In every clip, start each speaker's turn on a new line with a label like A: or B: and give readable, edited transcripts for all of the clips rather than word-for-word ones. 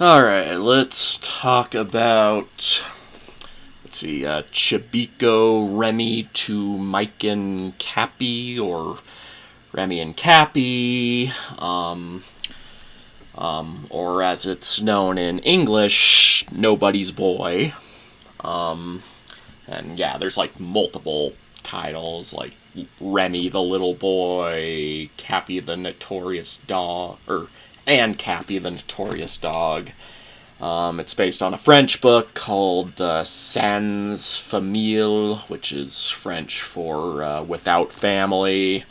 A: Alright, let's talk about, Chibico, Remy to Mike and Cappy, or Remy and Cappy, or as it's known in English, Nobody's Boy. And yeah, there's like multiple titles, like Remy the Little Boy, Cappy the Notorious Dog, and Cappy the Notorious Dog. It's based on a French book called Sans Famille, which is French for Without Family,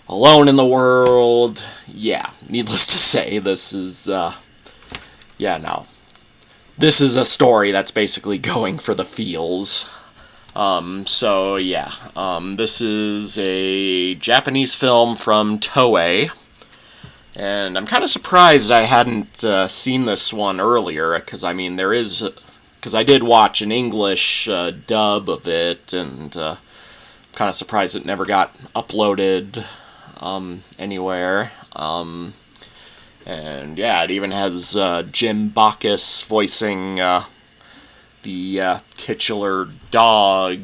A: Alone in the World. Yeah, needless to say, this is, no. This is a story that's basically going for the feels. This is a Japanese film from Toei. And I'm kind of surprised I hadn't seen this one earlier, because, because I did watch an English dub of it, and kind of surprised it never got uploaded anywhere. And yeah, it even has Jim Bacchus voicing the titular dog,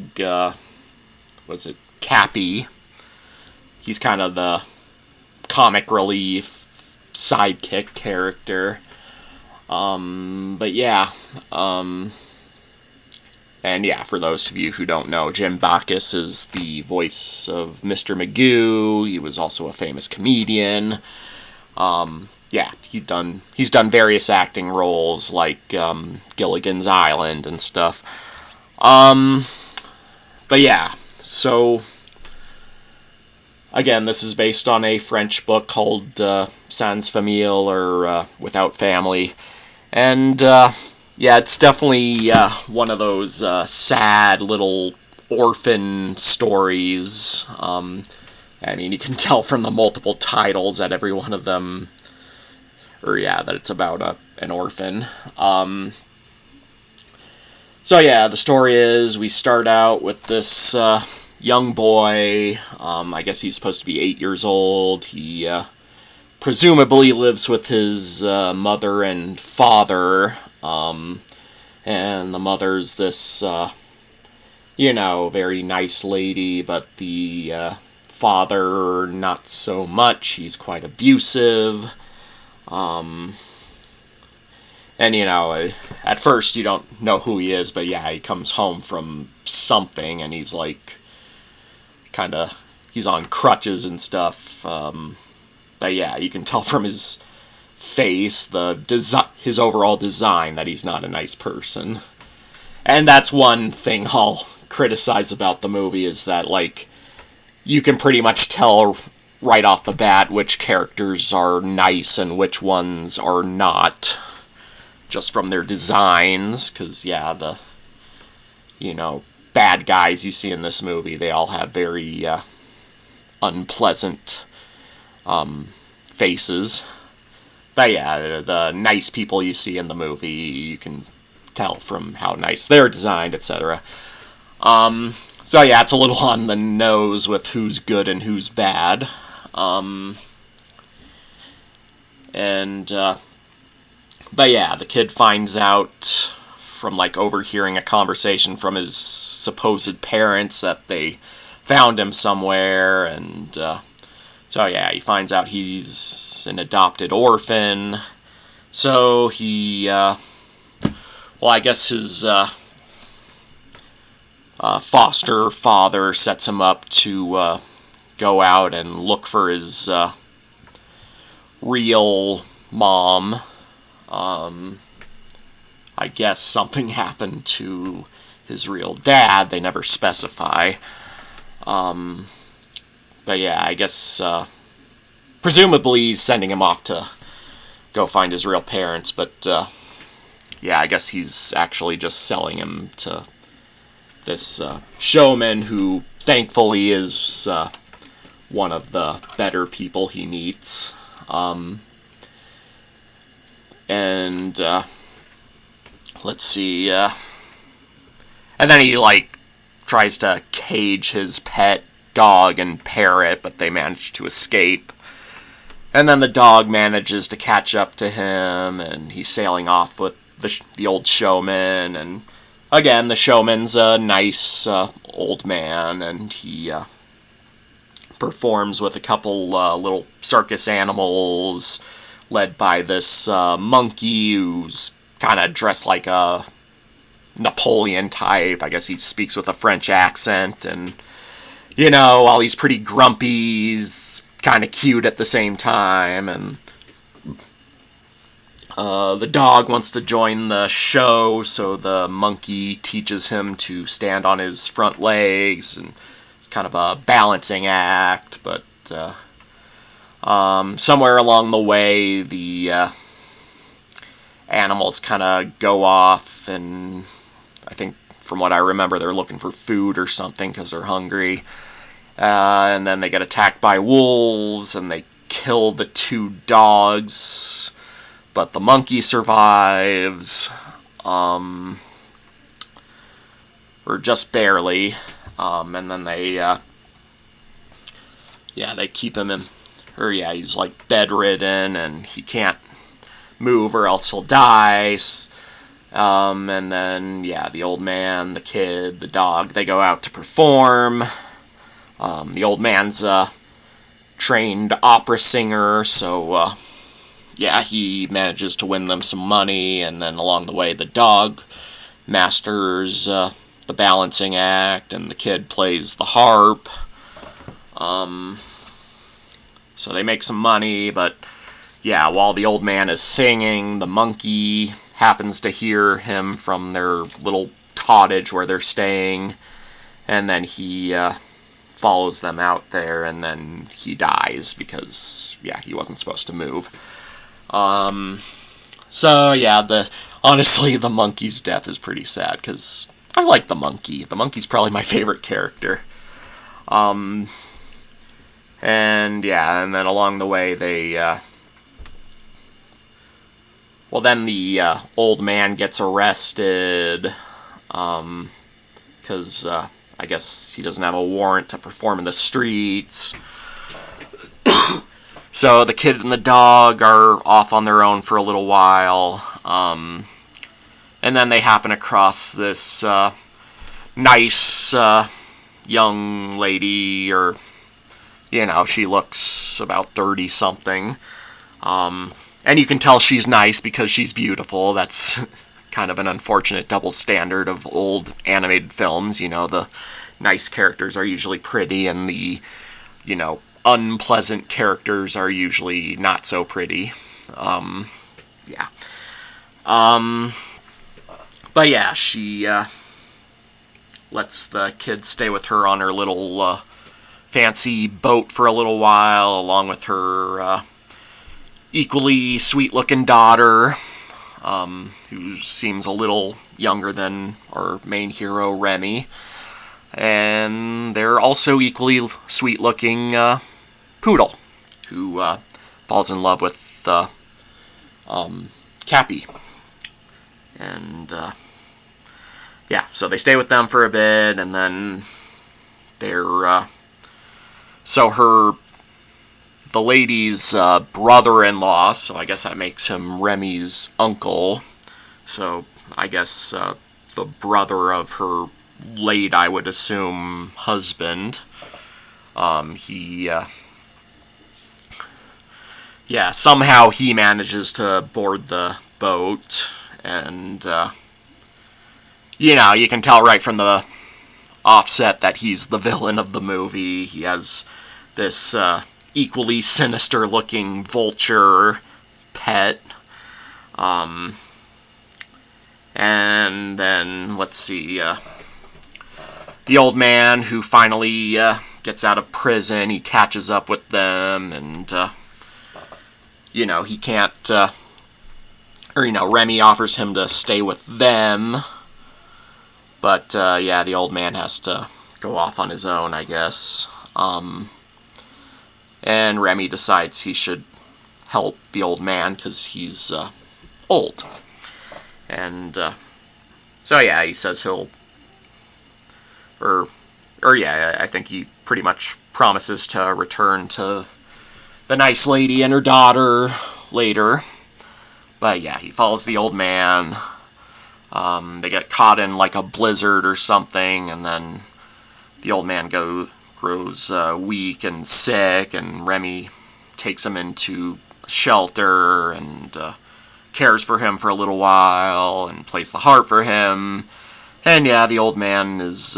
A: Cappy. He's kind of the comic relief sidekick character. And yeah, for those of you who don't know, Jim Bacchus is the voice of Mr. Magoo. He was also a famous comedian. He's done various acting roles like Gilligan's Island and stuff. So again, this is based on a French book called Sans Famille, or Without Family. And it's definitely one of those sad little orphan stories. You can tell from the multiple titles that every one of them, that it's about an orphan. The story is we start out with this young boy. I guess he's supposed to be 8 years old. He presumably lives with his mother and father. And the mother's this, very nice lady, but the father, not so much. He's quite abusive. At first you don't know who he is, but yeah, he comes home from something, and he's like, he's on crutches and stuff. You can tell from his face, his overall design, that he's not a nice person. And that's one thing I'll criticize about the movie, is that, you can pretty much tell right off the bat which characters are nice and which ones are not, just from their designs, because, the bad guys you see in this movie, they all have very unpleasant faces. But the nice people you see in the movie, you can tell from how nice they're designed, etc. It's a little on the nose with who's good and who's bad. The kid finds out from, overhearing a conversation from his supposed parents that they found him somewhere, and he finds out he's an adopted orphan. So he, I guess his foster father sets him up to go out and look for his real mom. I guess something happened to his real dad. They never specify. I guess presumably he's sending him off to go find his real parents, but I guess he's actually just selling him to this showman, who thankfully is one of the better people he meets. And then he, tries to cage his pet dog and parrot, but they manage to escape. And then the dog manages to catch up to him, and he's sailing off with the old showman. And again, the showman's a nice old man, and he performs with a couple little circus animals, led by this monkey who's kind of dressed like a Napoleon type. I guess he speaks with a French accent, and, while he's pretty grumpy, he's kind of cute at the same time. And the dog wants to join the show, so the monkey teaches him to stand on his front legs, and it's kind of a balancing act. But somewhere along the way, the animals kind of go off, and I think from what I remember, they're looking for food or something because they're hungry. And then they get attacked by wolves, and they kill the 2 dogs, but the monkey survives, or just barely. And then they keep him in, he's like bedridden, and he can't move or else he'll die. And then, the old man, the kid, the dog, they go out to perform. The old man's a trained opera singer, so, he manages to win them some money, and then along the way, the dog masters the balancing act, and the kid plays the harp. So they make some money, but, while the old man is singing, the monkey happens to hear him from their little cottage where they're staying, and then he follows them out there, and then he dies because, he wasn't supposed to move. Honestly, the monkey's death is pretty sad, because I like the monkey. The monkey's probably my favorite character. And then along the way, they, then the old man gets arrested, because, I guess he doesn't have a warrant to perform in the streets. So the kid and the dog are off on their own for a little while. And then they happen across this nice young lady, or, she looks about 30-something. And you can tell she's nice because she's beautiful. That's kind of an unfortunate double standard of old animated films. The nice characters are usually pretty, and the, unpleasant characters are usually not so pretty. She lets the kid stay with her on her little fancy boat for a little while, along with her equally sweet-looking daughter, who seems a little younger than our main hero, Remy. And they're also equally sweet-looking Poodle, who falls in love with Cappy. And, so they stay with them for a bit, and then they're, the lady's brother-in-law, so I guess that makes him Remy's uncle, so I guess the brother of her late, I would assume, husband, somehow he manages to board the boat, and, you can tell right from the offset that he's the villain of the movie. He has this equally sinister-looking vulture pet. And then, let's see, the old man who finally gets out of prison, he catches up with them, and, he can't, Remy offers him to stay with them, but, the old man has to go off on his own, I guess. And Remy decides he should help the old man because he's old. And he says he'll, I think he pretty much promises to return to the nice lady and her daughter later. But yeah, he follows the old man. They get caught in like a blizzard or something, and then the old man grows weak and sick, and Remy takes him into shelter and cares for him for a little while and plays the harp for him. And yeah, the old man is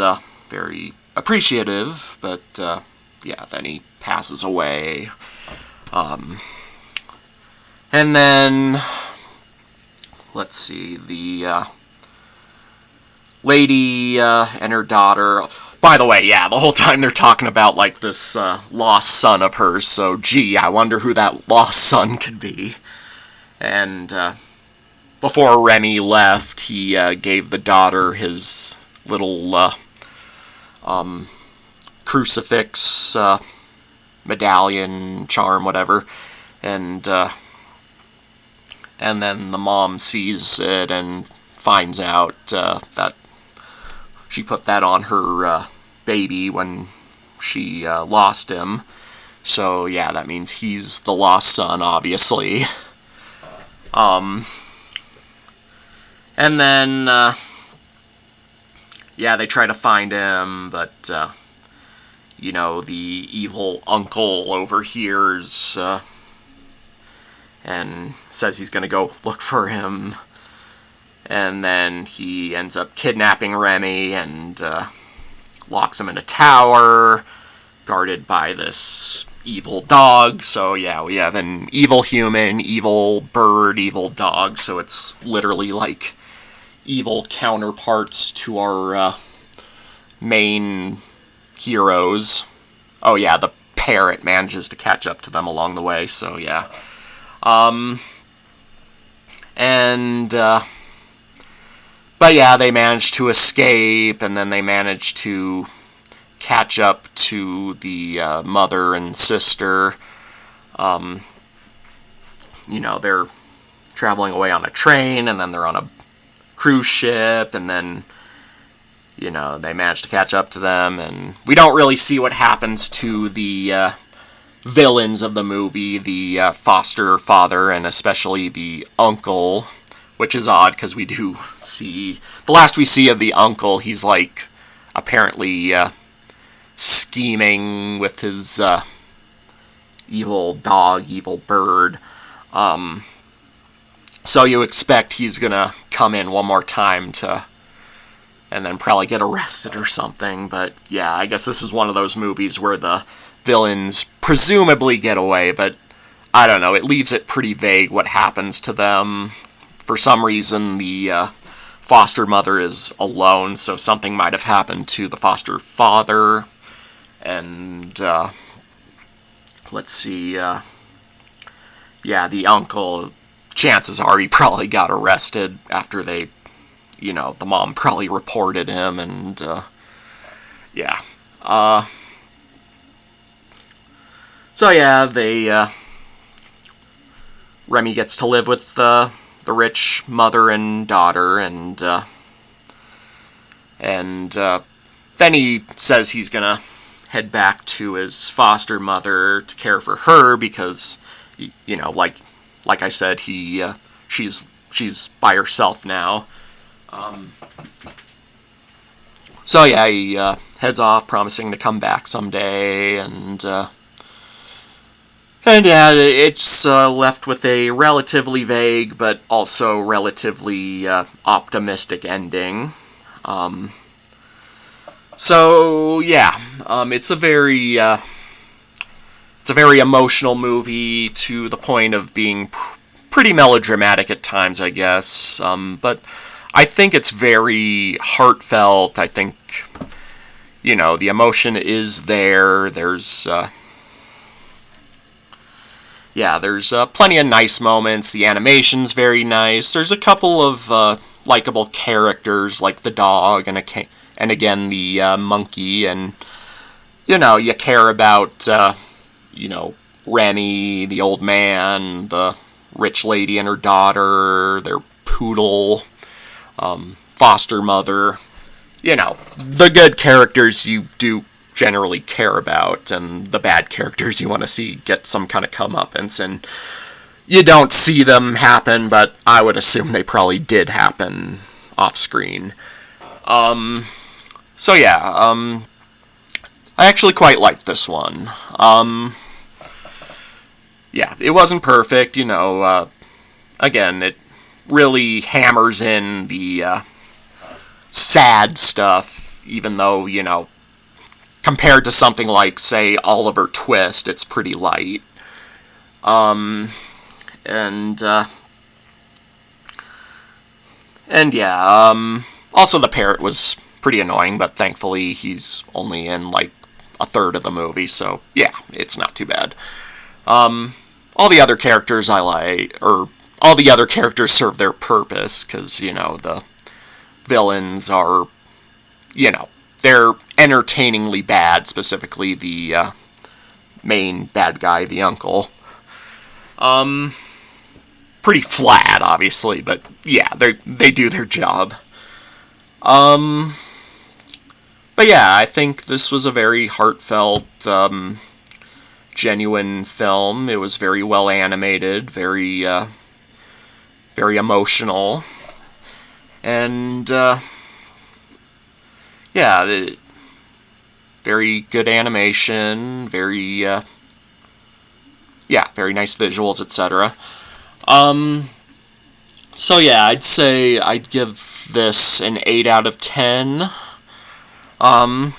A: very appreciative, but yeah, then he passes away. And then, let's see, the lady and her daughter. By the way, yeah, the whole time they're talking about, like, this lost son of hers, so gee, I wonder who that lost son could be. And before Remy left, he gave the daughter his little crucifix medallion, charm, whatever, and then the mom sees it and finds out that she put that on her baby when she lost him. So yeah, that means he's the lost son, obviously. And then yeah, they try to find him, but you know, the evil uncle overhears and says he's gonna go look for him. And then he ends up kidnapping Remy and locks him in a tower, guarded by this evil dog. So yeah, we have an evil human, evil bird, evil dog. So it's literally like evil counterparts to our main heroes. Oh yeah, the parrot manages to catch up to them along the way. So yeah. But yeah, they manage to escape, and then they manage to catch up to the mother and sister. You know, they're traveling away on a train, and then they're on a cruise ship, and then, you know, they manage to catch up to them, and we don't really see what happens to the villains of the movie, the foster father, and especially the uncle, which is odd, because we do see... The last we see of the uncle, he's, like, apparently scheming with his evil dog, evil bird. So you expect he's gonna come in one more time and then probably get arrested or something. But yeah, I guess this is one of those movies where the villains presumably get away, but I don't know, it leaves it pretty vague what happens to them. For some reason, the foster mother is alone, so something might have happened to the foster father. And, let's see, yeah, the uncle, chances are he probably got arrested after they, you know, the mom probably reported him, and, yeah. So yeah, Remy gets to live with the rich mother and daughter, and then he says he's gonna head back to his foster mother to care for her because, you know, like I said, she's by herself now. So yeah, he heads off, promising to come back someday, and yeah, it's left with a relatively vague, but also relatively optimistic ending. So yeah, it's a very emotional movie to the point of being pretty melodramatic at times, I guess. But I think it's very heartfelt. I think, you know, the emotion is there. There's plenty of nice moments. The animation's very nice. There's a couple of likable characters, like the dog and again the monkey, and, you know, you care about, you know, Remy, the old man, the rich lady and her daughter, their poodle, foster mother. You know, the good characters you do generally care about, and the bad characters you want to see get some kind of comeuppance, and you don't see them happen, but I would assume they probably did happen off screen. So yeah, I actually quite liked this one. Yeah, it wasn't perfect, again, it really hammers in the sad stuff, even though, compared to something like, say, Oliver Twist, it's pretty light. And yeah, also the parrot was pretty annoying, but thankfully he's only in, like, a third of the movie, so yeah, it's not too bad. All the other characters I like, or all the other characters serve their purpose, because, the villains are, they're entertainingly bad, specifically the main bad guy, the uncle. Pretty flat, obviously, but yeah, they do their job. But yeah, I think this was a very heartfelt, genuine film. It was very well animated, very emotional, and yeah, very good animation, very very nice visuals, etc. So yeah, I'd say I'd give this an 8 out of 10. And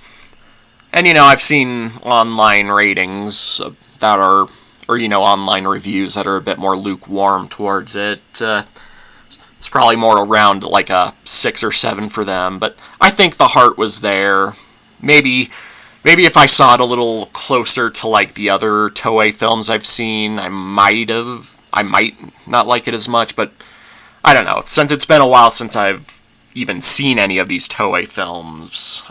A: I've seen online ratings that are, or online reviews that are a bit more lukewarm towards it. It's probably more around like a 6 or 7 for them, but I think the heart was there. Maybe if I saw it a little closer to like the other Toei films I've seen, I might not like it as much, but I don't know. Since it's been a while since I've even seen any of these Toei films,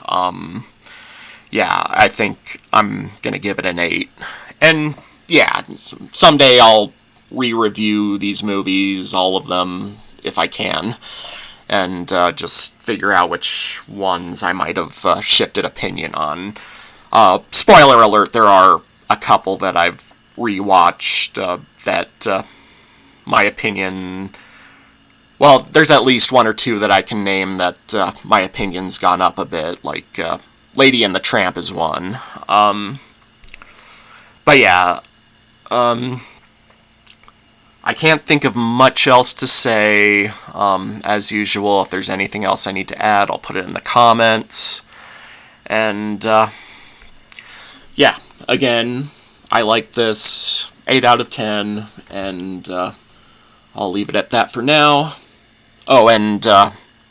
A: yeah, I think I'm gonna give it an 8. And yeah, someday I'll re-review these movies, all of them, if I can, and just figure out which ones I might have shifted opinion on. Spoiler alert, there are a couple that I've rewatched that my opinion... Well, there's at least 1 or 2 that I can name that my opinion's gone up a bit, like Lady and the Tramp is one. But yeah, I can't think of much else to say. As usual, if there's anything else I need to add, I'll put it in the comments. And yeah, again, I like this 8 out of 10, and I'll leave it at that for now. Oh, and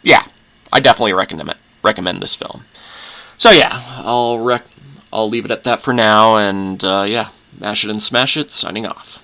A: yeah, I definitely recommend this film. So yeah, I'll leave it at that for now, and yeah, mash it and smash it, signing off.